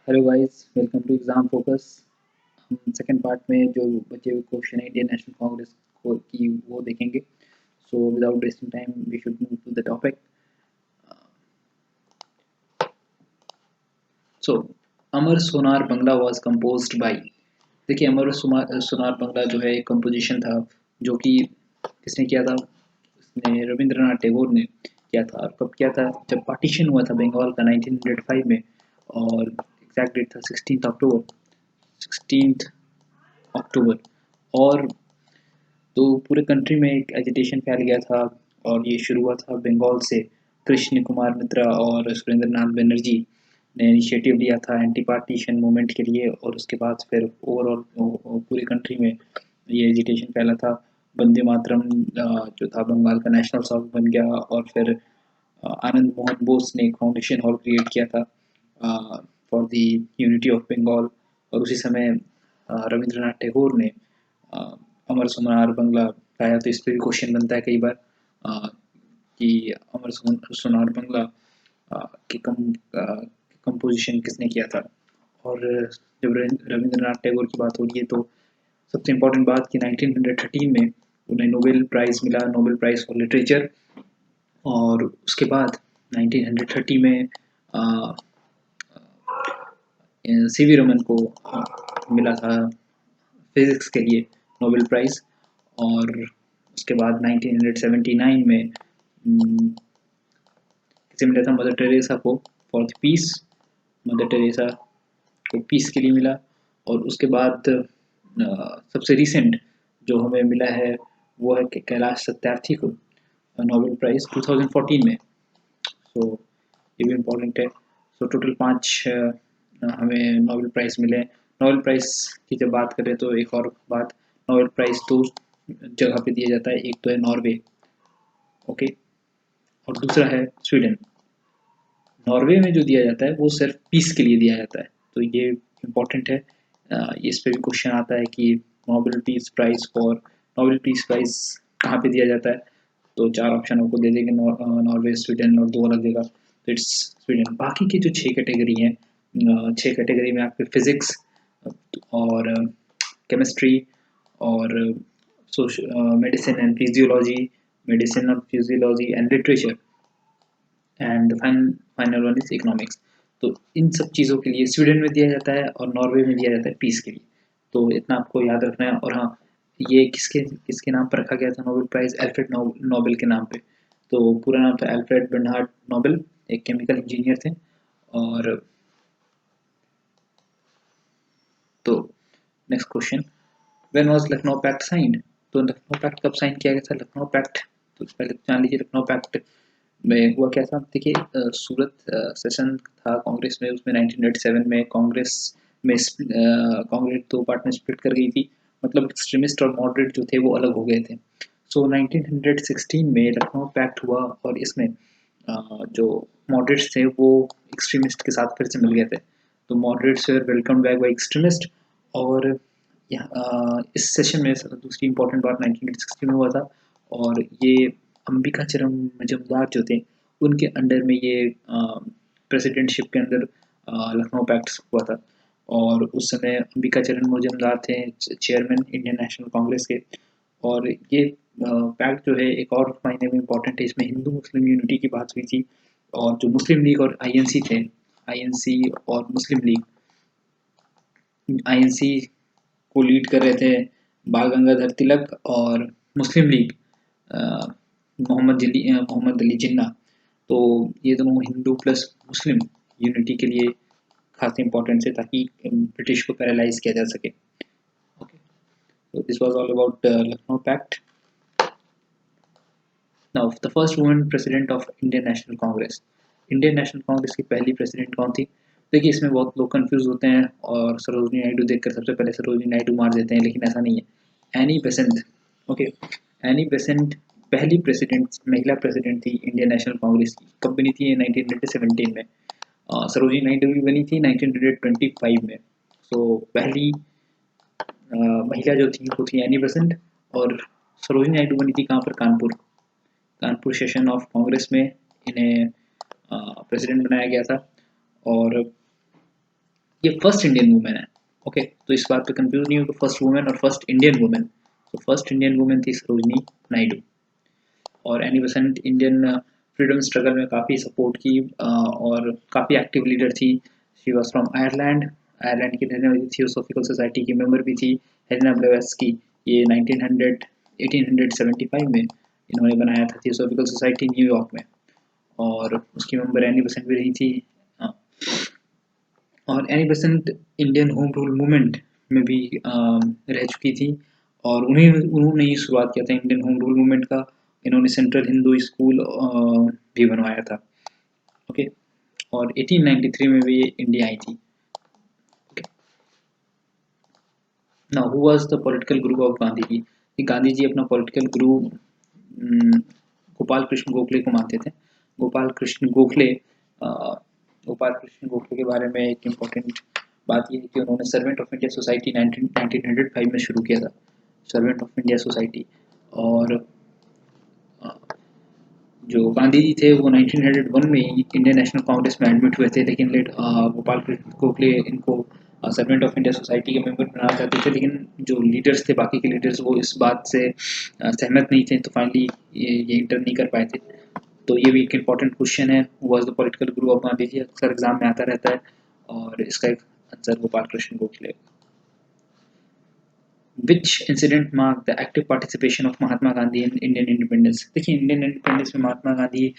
Hello guys, welcome to exam focus. हम second part में जो बचे हुए क्वेश्चन है इंडियन नेशनल कांग्रेस को की वो देखेंगे। So without wasting time we should move to the topic. So Amar Sonar Bangla was composed by. देखिए, सोनार बंगला जो है एक कंपोजिशन था जो कि किसने किया था? इसने रविंद्रनाथ टैगोर ने किया था। और कब किया था? जब पार्टीशन हुआ था बंगाल का 1905 में। और एग्जैक्ट डेट था 16 अक्टूबर। और तो पूरे कंट्री में एक एजिटेशन फैल गया था। और ये शुरू हुआ था बंगाल से। कृष्ण कुमार मित्रा और सुरेंद्र नाथ बनर्जी ने इनिशिएटिव लिया था एंटी पार्टीशन मूवमेंट के लिए। और उसके बाद फिर ओवरऑल पूरी कंट्री में ये एजिटेशन फैला था। वंदे मातरम जो था बंगाल का नेशनल सॉन्ग बन गया। और फिर आनंद मोहन बोस ने एक फाउंडेशन हॉल क्रिएट किया था for the unity of Bengal. और उसी समय रविंद्रनाथ टैगोर ने अ, अमर सोनार बंगला गाया। तो इस पे भी क्वेश्चन बनता है कई बार कि अमर सोनार बंगला की कंपोजिशन किसने किया था। और जब रविंद्रनाथ टैगोर की बात हो रही है तो सबसे इम्पोर्टेंट बात कि 1913 में उन्हें नोबेल प्राइज़ मिला, नोबेल प्राइज़ फॉर लिटरेचर। और उसके बाद 1930 में सी वी रमन को मिला था फिजिक्स के लिए नोबेल प्राइज़। और उसके बाद 1979 में किसे मिला था? मदर टेरेसा को for the peace. Mother Teresa को पीस के लिए मिला। और उसके बाद सबसे रिसेंट जो हमें मिला है वो है कैलाश सत्यार्थी को नोबेल प्राइज़ 2014 में। सो ये भी इम्पोर्टेंट है। सो टोटल 5 हमें नोबेल प्राइज़ मिले। नोबेल प्राइज़ की जब बात करें तो एक और बात, नोबेल प्राइज़ 2 जगह पे दिया जाता है। एक तो है नॉर्वे, ओके, और दूसरा है स्वीडन। नॉर्वे में जो दिया जाता है वो सिर्फ पीस के लिए दिया जाता है। तो ये इम्पोर्टेंट है। इस पे भी क्वेश्चन आता है कि नोबेल पीस प्राइज़ कहाँ पे दिया जाता है? तो 4 ऑप्शन आपको दे देंगे, नॉर्वे, स्वीडन और 2 अलग जगह। तो इट्स स्वीडन। बाकी की जो 6 कैटेगरी हैं, 6 कैटेगरी में आपके फिजिक्स और केमिस्ट्री और medicine and physiology and literature and final one is economics. तो इन सब चीज़ों के लिए स्वीडन में दिया जाता है और नॉर्वे में दिया जाता है पीस के लिए। तो इतना आपको याद रखना है। और हाँ, ये किसके किसके नाम पर रखा गया था नोबेल प्राइज़? अल्फ्रेड नोबेल के नाम पे। तो पूरा नाम था अल्फ्रेड बर्नहार्ड नोबेल, एक केमिकल इंजीनियर थे। और तो next question, when was Lucknow pact signed? तो लखनऊ पैक्ट कब साइन किया गया था? लखनऊ पैक्ट, तो पहले जान लीजिए लखनऊ पैक्ट में हुआ क्या था। देखिए, सूरत सेशन था कांग्रेस में, उसमें 1987 में कांग्रेस में कांग्रेस 2 पार्ट में स्प्लिट कर गई थी। मतलब एक्सट्रीमिस्ट और मॉडरेट जो थे वो अलग हो गए थे। सो 1916 में लखनऊ पैक्ट हुआ। और इसमें जो मॉडरेट्स थे वो एक्सट्रीमिस्ट के साथ फिर से मिल गए थे। तो moderates were welcome back by extremist. और इस सेशन में दूसरी इंपॉर्टेंट बात 1960 में हुआ था। और ये अंबिकाचरम मजूमदार जो थे उनके अंडर में ये प्रेसिडेंटशिप के अंदर लखनऊ पैक्ट हुआ था। और उस समय अंबिकाचरण मजूमदार थे चेयरमैन इंडियन नेशनल कांग्रेस के। और ये पैक्ट जो है एक और मायने में इम्पोर्टेंट है, इसमें हिंदू मुस्लिम यूनिटी की बात हुई थी। और जो मुस्लिम लीग और आईएनसी थे, आईएनसी और मुस्लिम लीग, आईएनसी को लीड कर रहे थे बाल गंगाधर तिलक। और मुस्लिम लीग मोहम्मद अली जिन्ना। तो ये दोनों हिंदू प्लस मुस्लिम यूनिटी के लिए खास इंपॉर्टेंट है ताकि ब्रिटिश को पैरालाइज किया जा सके। Okay, so this was all about Lucknow Pact. Now, the first woman president of Indian National Congress. Indian national Congress की पहली प्रेसिडेंट कौन थी? देखिए, इसमें बहुत लोग कंफ्यूज होते हैं और सरोजनी नायडू देखकर सबसे पहले सरोजनी नायडू मार देते हैं, लेकिन ऐसा नहीं है। Annie Besant, okay, Annie Besant पहली प्रेसिडेंट, महिला प्रेसिडेंट थी इंडियन नेशनल कांग्रेस की। कब बनी थी? 1917 में। सरोजनी नायडू भी बनी थी 1925 में। सो पहली महिला जो थी वो थी एनी बेसेंट। और सरोजनी नायडू बनी थी कहाँ पर? कानपुर सेशन ऑफ कांग्रेस में इन्हें प्रेसिडेंट बनाया गया था। और ये फर्स्ट इंडियन वुमेन है। ओके, तो इस बात पे कंफ्यूज नहीं हो कि फर्स्ट वुमेन और फर्स्ट इंडियन वुमेन। तो फर्स्ट इंडियन वुमेन थी सरोजनी नायडू। और Annie Besant Indian freedom struggle में काफ़ी सपोर्ट की और काफ़ी एक्टिव लीडर थी। She was from Ireland, Ireland की रहने वाली थियोसॉफिकल सोसाइटी की मेंबर भी थी। हेलेना ब्लेवेट्स्की, ये 1875 में इन्होंने बनाया था थियोसॉफिकल सोसाइटी न्यूयॉर्क में, और उसकी मेंबर एनी बेसेंट भी रही थी। और Annie Besant Indian home rule movement में भी रह चुकी थी, और उन्होंने ही शुरुआत किया था इंडियन होम रूल मूवमेंट का। इन्होंने सेंट्रल हिंदू स्कूल भी बनवाया था। ओके, और 1893 में भी इंडिया आई थी। Now who was the political Guru of Gandhi ji? Gandhi ji अपना पॉलिटिकल गुरु गोपाल कृष्ण गोखले को मानते थे। गोपाल कृष्ण गोखले के बारे में एक इम्पोर्टेंट बात यह है कि उन्होंने सर्वेंट ऑफ इंडिया सोसाइटी 1905 में शुरू किया था, सर्वेंट ऑफ इंडिया सोसाइटी। और जो गांधी जी थे वो 1901 में इंडियन नेशनल कांग्रेस में एडमिट हुए थे, लेकिन गोपाल कृष्ण गोखले इनको सर्वेंट ऑफ इंडिया सोसाइटी के मेंबर बनाना चाहते थे, लेकिन जो लीडर्स थे, बाकी के लीडर्स, वो इस बात से सहमत नहीं थे, तो फाइनली ये इंटर नहीं कर पाए थे। तो ये भी एक इम्पॉर्टेंट क्वेश्चन है, was the political Guru of Gandhi ji, अक्सर एग्जाम में आता रहता है, और इसका एक answer Gopal Krishna Gokhale. Which incident marked the active participation of Mahatma Gandhi in Indian independence? देखिए, इंडियन इंडिपेंडेंस में महात्मा गांधी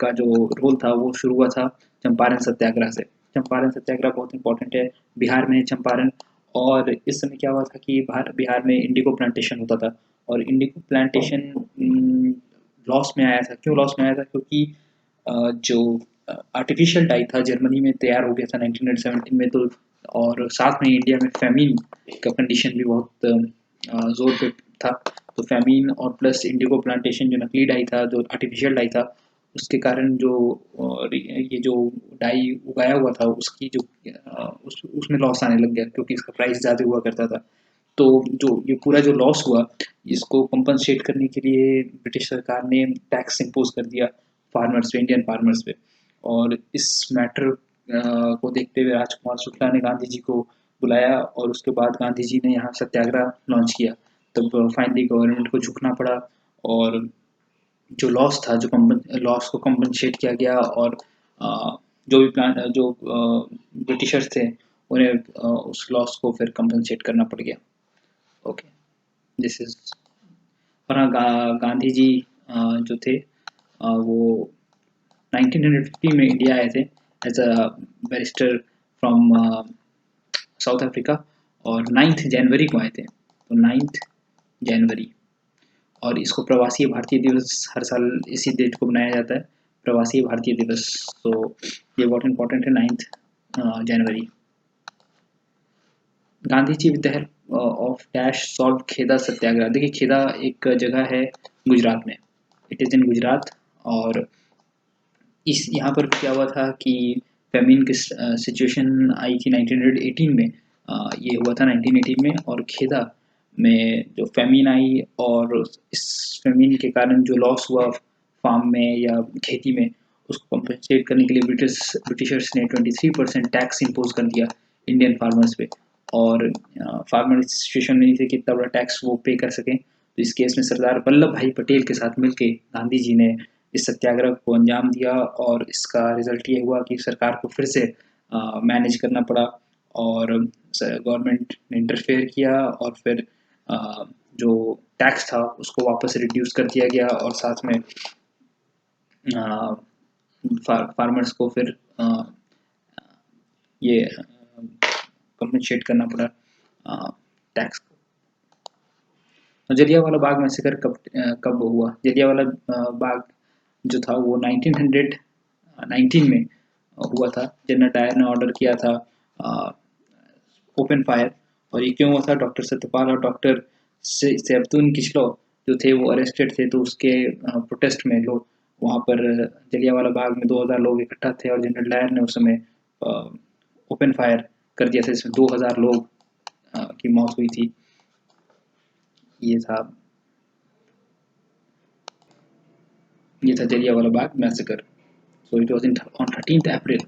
का जो रोल था वो शुरू हुआ था चंपारण सत्याग्रह से। चंपारण सत्याग्रह बहुत इंपॉर्टेंट है, बिहार में चंपारण। और इस समय क्या हुआ था कि बिहार में इंडिगो प्लांटेशन होता था, और इंडिगो प्लांटेशन लॉस में आया था। क्यों लॉस में आया था? क्योंकि जो आर्टिफिशियल डाई था जर्मनी में तैयार हो गया था 1917 में, तो और साथ में इंडिया में फेमिन का कंडीशन भी बहुत जोर पे था। तो फेमिन और प्लस इंडिगो प्लांटेशन, जो नकली डाई था, जो आर्टिफिशियल डाई था, उसके कारण जो ये जो डाई उगाया हुआ था उसकी जो उसमें लॉस आने लग गया, क्योंकि इसका प्राइस ज़्यादा हुआ करता था। तो जो ये पूरा जो लॉस हुआ, इसको कंपनसेट करने के लिए ब्रिटिश सरकार ने टैक्स इम्पोज कर दिया फार्मर्स पे, इंडियन फार्मर्स पे। और इस मैटर को देखते हुए राजकुमार शुक्ला ने गांधी जी को बुलाया, और उसके बाद गांधी जी ने यहाँ सत्याग्रह लॉन्च किया। तब फाइनली गवर्नमेंट को झुकना पड़ा, और जो लॉस था, जो लॉस को कंपनसेट किया गया, और जो भी प्लान जो ब्रिटिशर्स थे उन्हें उस लॉस को फिर कंपनसेट करना पड़ गया। Okay, this is. और हाँ, गांधी जी जो थे वो 1950 में इंडिया आए थे as a barrister from South Africa, और 9 जनवरी को आए थे। तो 9 जनवरी, और इसको प्रवासी भारतीय दिवस हर साल इसी डेट को मनाया जाता है, प्रवासी भारतीय दिवस। तो ये बहुत इंपॉर्टेंट है, 9 जनवरी। Gandhi ji with the help of dash solve Kheda Satyagraha. देखिए, खेदा एक जगह है गुजरात में, इट इज़ इन गुजरात। और इस यहाँ पर क्या हुआ था कि फेमिन की सिचुएशन आई थी 1918 में, ये हुआ था 1918 में। और खेदा में जो फेमिन आई, और इस फेमिन के कारण जो लॉस हुआ फार्म में या खेती में, उसको कंपनसेट करने के लिए ब्रिटिशर्स ने 23% टैक्स इम्पोज कर दिया इंडियन फार्मर्स पे। और फार्मर इस सिचुएशन में नहीं थे कि इतना बड़ा टैक्स वो पे कर सकें। तो इस केस में सरदार वल्लभ भाई पटेल के साथ मिलकर गांधी जी ने इस सत्याग्रह को अंजाम दिया, और इसका रिजल्ट ये हुआ कि सरकार को फिर से मैनेज करना पड़ा, और गवर्नमेंट ने इंटरफेयर किया, और फिर जो टैक्स था उसको वापस रिड्यूस कर दिया गया, और साथ में फार्मर्स को फिर ये कंपनसेट करना पड़ा टैक्स को। जलियांवाला बाग मैसेकर कब हुआ? जलियांवाला बाग जो था वो 1919 में हुआ था। जनरल डायर ने ऑर्डर किया था ओपन फायर। और ये क्यों हुआ था? डॉक्टर सत्यपाल और डॉक्टर सैफुद्दीन किचलो जो थे वो अरेस्टेड थे, तो उसके प्रोटेस्ट में लोग वहाँ पर जलियांवाला बाग में 2000 लोग इकट्ठा थे, और जनरल डायर ने उस समय ओपन फायर कर दिया था, इसमें 2000 लोग की मौत हुई थी। ये था Jallianwala Bagh massacre. So it was on 13th April